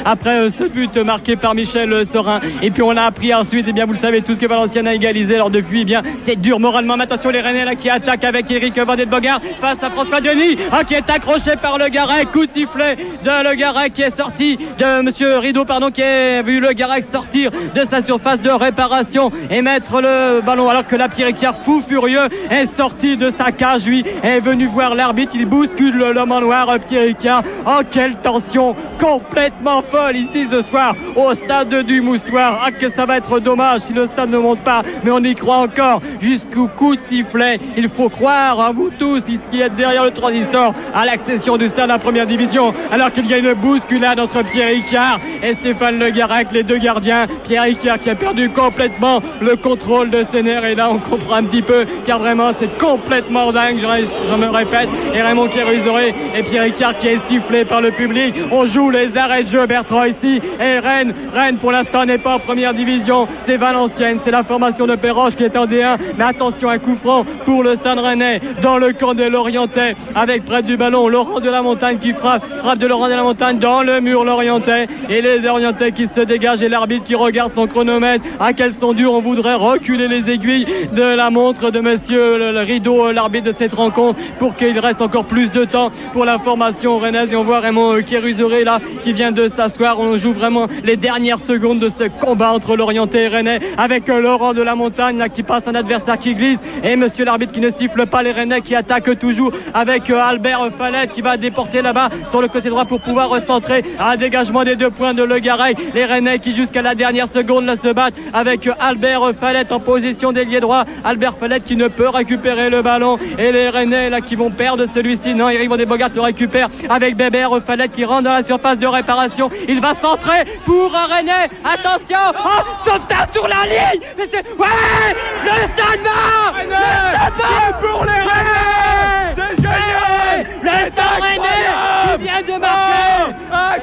après ce but marqué par Michel Sorin. Et puis on a appris ensuite, vous le savez tous, que Valenciennes a égalisé. Alors depuis, c'est dur moralement. Mais attention, les Rennais là qui attaquent avec Eric Van den Bogart face à François Denis, qui est accroché par Le Garec. Coup de sifflet de Le Garec qui est sorti de Monsieur Rideau, qui a vu Le Garec sortir de sa surface de réparation et mettre le ballon, alors que la Pierre Ricard, fou furieux, est sorti de sa cage. Lui est venu voir l'arbitre. Il bouscule l'homme en noir, Pierre Ricard. Quelle tension complètement folle ici ce soir au stade du Moustoir. Que ça va être dommage si le stade ne monte pas, mais on y croit encore jusqu'au coup de sifflet. Il faut croire, vous tous ici qui êtes derrière le transistor, à l'accession du stade à première division, alors qu'il y a une bousculade entre Pierre Ricard et Stéphane Le Garec, les deux gardiens. Pierre Ricard qui a perdu complètement le contrôle de ses nerfs, et là on comprend un petit peu, car vraiment c'est complètement dingue, je me répète. Et Raymond Kérusoré et Pierre Ricard qui est sifflé par le public. On joue les arrêts de jeu, Bertrand, ici, et Rennes pour l'instant n'est pas en première division, c'est Valenciennes, c'est la formation de Perroche qui est en D1, mais attention, un coup franc pour le Stade Rennais dans le camp de Lorientais, avec près du ballon Laurent de la Montagne qui frappe de Laurent de la Montagne dans le mur Lorientais, et les Lorientais qui se dégagent, et l'arbitre qui regarde son chronomètre. Quels sont durs, on voudrait reculer les aiguilles de la montre de monsieur le Rideau, l'arbitre de cette rencontre, pour qu'il reste encore plus de temps pour la formation rennaise. Et on voit Raymond Kérusoré là qui vient de s'asseoir. On joue vraiment les dernières secondes de ce combat entre Lorientais et Rennais, avec Laurent de la Montagne là qui passe un adversaire qui glisse, et monsieur l'arbitre qui ne siffle pas les Rennais, qui attaque toujours avec Albert Fallette qui va déporter là-bas sur le côté droit pour pouvoir recentrer. Un dégagement des 2 points de Le Garec. Les Rennais qui jusqu'à la dernière seconde là se battent avec Albert Fallette en position d'ailier droit. Albert Fallette qui ne peut récupérer le ballon, et les Rennais là qui vont perdre celui-ci. Non, Eric Van den Bogart le récupère avec Bébert Fallette qui rentre dans la surface de réparation. Il va centrer pour Rennais. Attention, sauvetage sur la ligne. Mais c'est... Ouais, le stade va. Le stade va pour les Rennais. C'est génial. Le stade Rennais qui vient de marquer.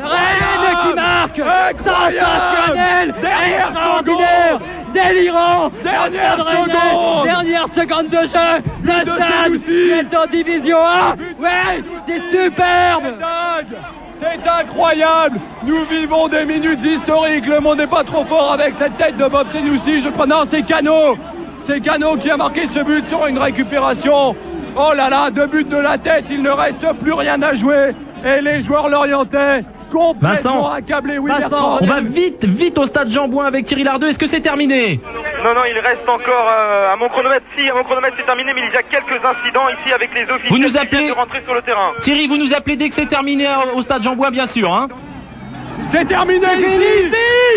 Rennes qui marque. Sensationnel, extraordinaire, délirant. Dernière seconde de jeu. Le stade est en division 1. Ouais, c'est superbe. C'est incroyable. Nous vivons des minutes historiques. Le monde n'est pas trop fort avec cette tête de Bob Senoussi. Je crois, non, c'est Cano. C'est Cano qui a marqué ce but sur une récupération. Oh là là, 2 buts de la tête. Il ne reste plus rien à jouer. Et les joueurs lorientais complètement accablés. Oui, Vincent, on va vite au stade Jean-Bouin avec Thierry Lardeux. Est-ce que c'est terminé? Non, il reste encore à mon chronomètre. Si, à mon chronomètre c'est terminé, mais il y a quelques incidents ici avec les officiers qui viennent de rentrer sur le terrain. Thierry, vous nous appelez dès que c'est terminé au stade Jean-Bouin, bien sûr. Hein. C'est terminé,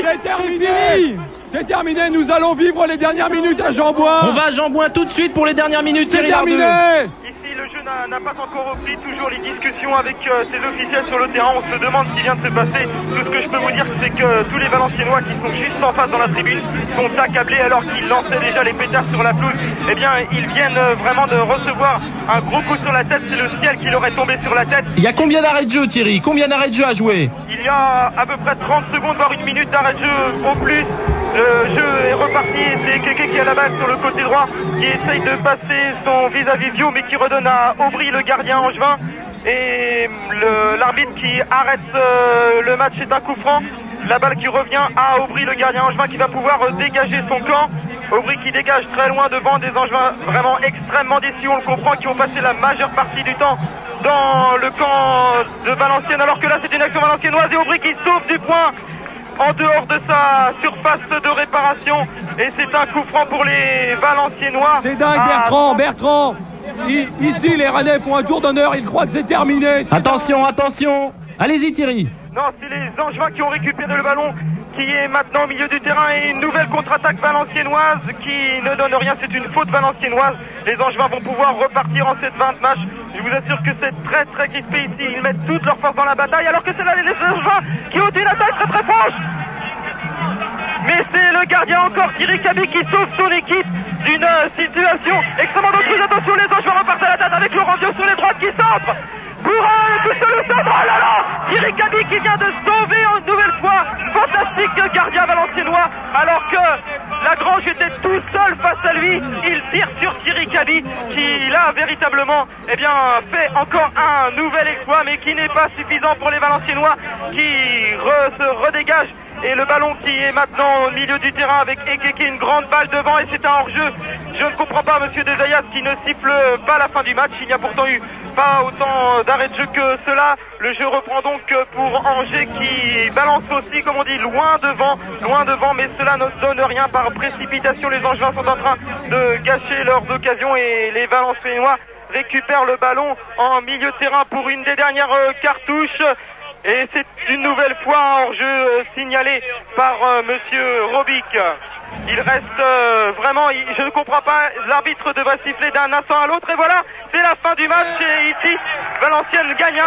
c'est terminé. C'est terminé, nous allons vivre les dernières minutes à Jean-Bouin. On va à Jean-Bouin tout de suite pour les dernières minutes, Thierry Lardeux. Ici, le jeu n'a pas encore repris, toujours les discussions avec ces officiels sur le terrain. On se demande ce qui vient de se passer. Tout ce que je peux vous dire, c'est que tous les Valenciennois qui sont juste en face dans la tribune sont accablés alors qu'ils lançaient déjà les pétards sur la pelouse. Eh bien, ils viennent vraiment de recevoir un gros coup sur la tête. C'est le ciel qui leur est tombé sur la tête. Il y a combien d'arrêts de jeu, Thierry? Combien d'arrêts de jeu à jouer? Il y a à peu près 30 secondes, voire 1 minute d'arrêt de jeu au plus. Le jeu est reparti, c'est Kéké qui a la balle sur le côté droit, qui essaye de passer son vis-à-vis Vio, mais qui redonne à Aubry, le gardien angevin. Et l'arbitre qui arrête le match, c'est un coup franc. La balle qui revient à Aubry, le gardien angevin, qui va pouvoir dégager son camp. Aubry qui dégage très loin devant des angevins vraiment extrêmement déçus, on le comprend, qui ont passé la majeure partie du temps dans le camp de Valenciennes, alors que là c'est une action valenciennoise, et Aubry qui sauve du point en dehors de sa surface de réparation, et c'est un coup franc pour les Valenciennois. C'est dingue, Bertrand. Ici les Rennais font un tour d'honneur, ils croient que c'est terminé. Attention, allez-y Thierry. Non, c'est les Angevins qui ont récupéré le ballon, qui est maintenant au milieu du terrain, et une nouvelle contre-attaque valenciennoise qui ne donne rien, c'est une faute valenciennoise. Les Angevins vont pouvoir repartir en cette 20 match. Je vous assure que c'est très très crispé ici, ils mettent toute leur force dans la bataille, alors que c'est là les Angevins qui ont une attaque très très franche. Mais c'est le gardien encore, Thierry Cabi, qui sauve son équipe d'une situation extrêmement dangereuse. Attention, les Angevins repartent à la tête avec Laurent Vio sur les droites qui centre pour tout seul au centre. Oh là là, Thierry Cabi qui vient de sauver une nouvelle fois. Fantastique. magnifique gardien valenciennois, alors que Lagrange était tout seul face à lui. Il tire sur Thierry Cabi, qui là véritablement fait encore un nouvel exploit, mais qui n'est pas suffisant pour les Valenciennois, qui se redégagent. Et le ballon qui est maintenant au milieu du terrain avec Ekeke, une grande balle devant, et c'est un hors-jeu. Je ne comprends pas monsieur Desayas qui ne siffle pas la fin du match. Il n'y a pourtant eu pas autant d'arrêts de jeu que cela. Le jeu reprend donc pour Angers qui balance aussi, comme on dit, loin devant, mais cela ne donne rien. Par précipitation, les Angevins sont en train de gâcher leurs occasions et les Valenciennois récupèrent le ballon en milieu de terrain pour une des dernières cartouches. Et c'est une nouvelle fois un hors-jeu signalé par monsieur Robic. Il reste vraiment, je ne comprends pas, l'arbitre devrait siffler d'un instant à l'autre, et voilà, c'est la fin du match, et ici, Valenciennes gagne 1-0.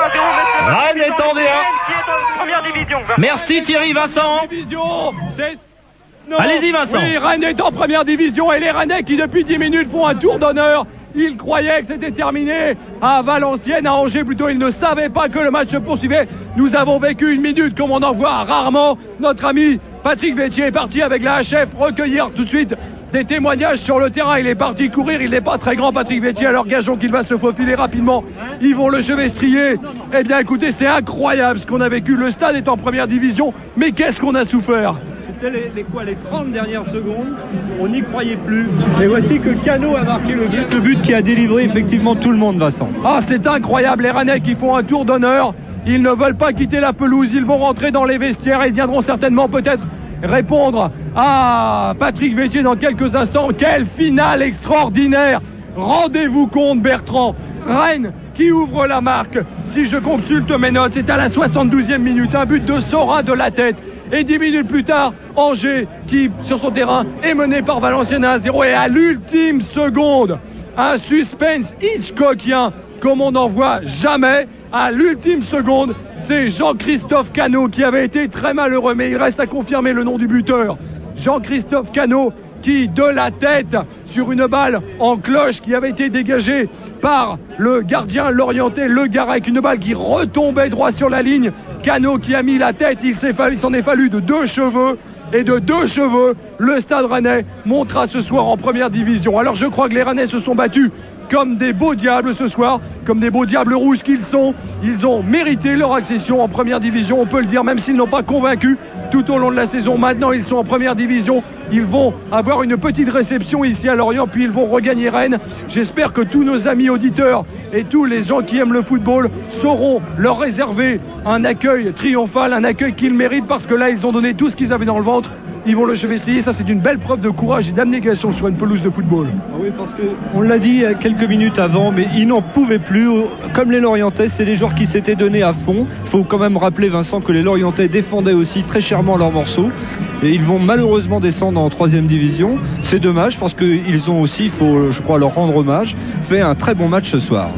Rennes est en D1. Qui est en première division. Merci Thierry. Vincent. Allez-y Vincent. Oui, Rennes est en première division, et les Rennais qui depuis 10 minutes font un tour d'honneur. Ils croyaient que c'était terminé à Valenciennes, à Angers plutôt. Ils ne savaient pas que le match se poursuivait. Nous avons vécu une minute comme on en voit rarement. Notre ami Patrick Vétier est parti avec la HF recueillir tout de suite des témoignages sur le terrain. Il est parti courir. Il n'est pas très grand, Patrick Vétier, alors gageons qu'il va se faufiler rapidement. Ils vont le chevestrier. Eh bien écoutez, c'est incroyable ce qu'on a vécu. Le stade est en première division, mais qu'est-ce qu'on a souffert. C'était les 30 dernières secondes, on n'y croyait plus. Et voici que Cano a marqué le but qui a délivré effectivement tout le monde, Vincent. Ah, c'est incroyable, les Rennais qui font un tour d'honneur. Ils ne veulent pas quitter la pelouse, ils vont rentrer dans les vestiaires et ils viendront certainement peut-être répondre à Patrick Vétier dans quelques instants. Quelle finale extraordinaire! Rendez-vous compte, Bertrand. Rennes qui ouvre la marque. Si je consulte mes notes, c'est à la 72e minute, un but de Sora de la tête. Et 10 minutes plus tard, Angers qui, sur son terrain, est mené par Valenciennes à 1-0. Et à l'ultime seconde, un suspense Hitchcockien comme on n'en voit jamais. À l'ultime seconde, c'est Jean-Christophe Cano qui avait été très malheureux, mais il reste à confirmer le nom du buteur. Jean-Christophe Cano qui, de la tête, sur une balle en cloche qui avait été dégagée par le gardien Lorientais, Le Garec, une balle qui retombait droit sur la ligne. Cano qui a mis la tête, il s'en est fallu de 2 cheveux, et de 2 cheveux, le Stade Rennais montera ce soir en première division. Alors je crois que les Rennais se sont battus comme des beaux diables ce soir, comme des beaux diables rouges qu'ils sont. Ils ont mérité leur accession en première division, on peut le dire, même s'ils n'ont pas convaincu tout au long de la saison. Maintenant ils sont en première division, ils vont avoir une petite réception ici à Lorient, puis ils vont regagner Rennes. J'espère que tous nos amis auditeurs et tous les gens qui aiment le football sauront leur réserver un accueil triomphal, un accueil qu'ils méritent, parce que là ils ont donné tout ce qu'ils avaient dans le ventre. Ils vont le chevestrier, ça c'est une belle preuve de courage et d'abnégation sur une pelouse de football. Oui, parce que on l'a dit quelques minutes avant, mais ils n'en pouvaient plus. Comme les Lorientais, c'est les joueurs qui s'étaient donnés à fond. Il faut quand même rappeler, Vincent, que les Lorientais défendaient aussi très chèrement leurs morceaux. Et ils vont malheureusement descendre en 3e division. C'est dommage parce qu'ils ont aussi, il faut, je crois, leur rendre hommage, fait un très bon match ce soir.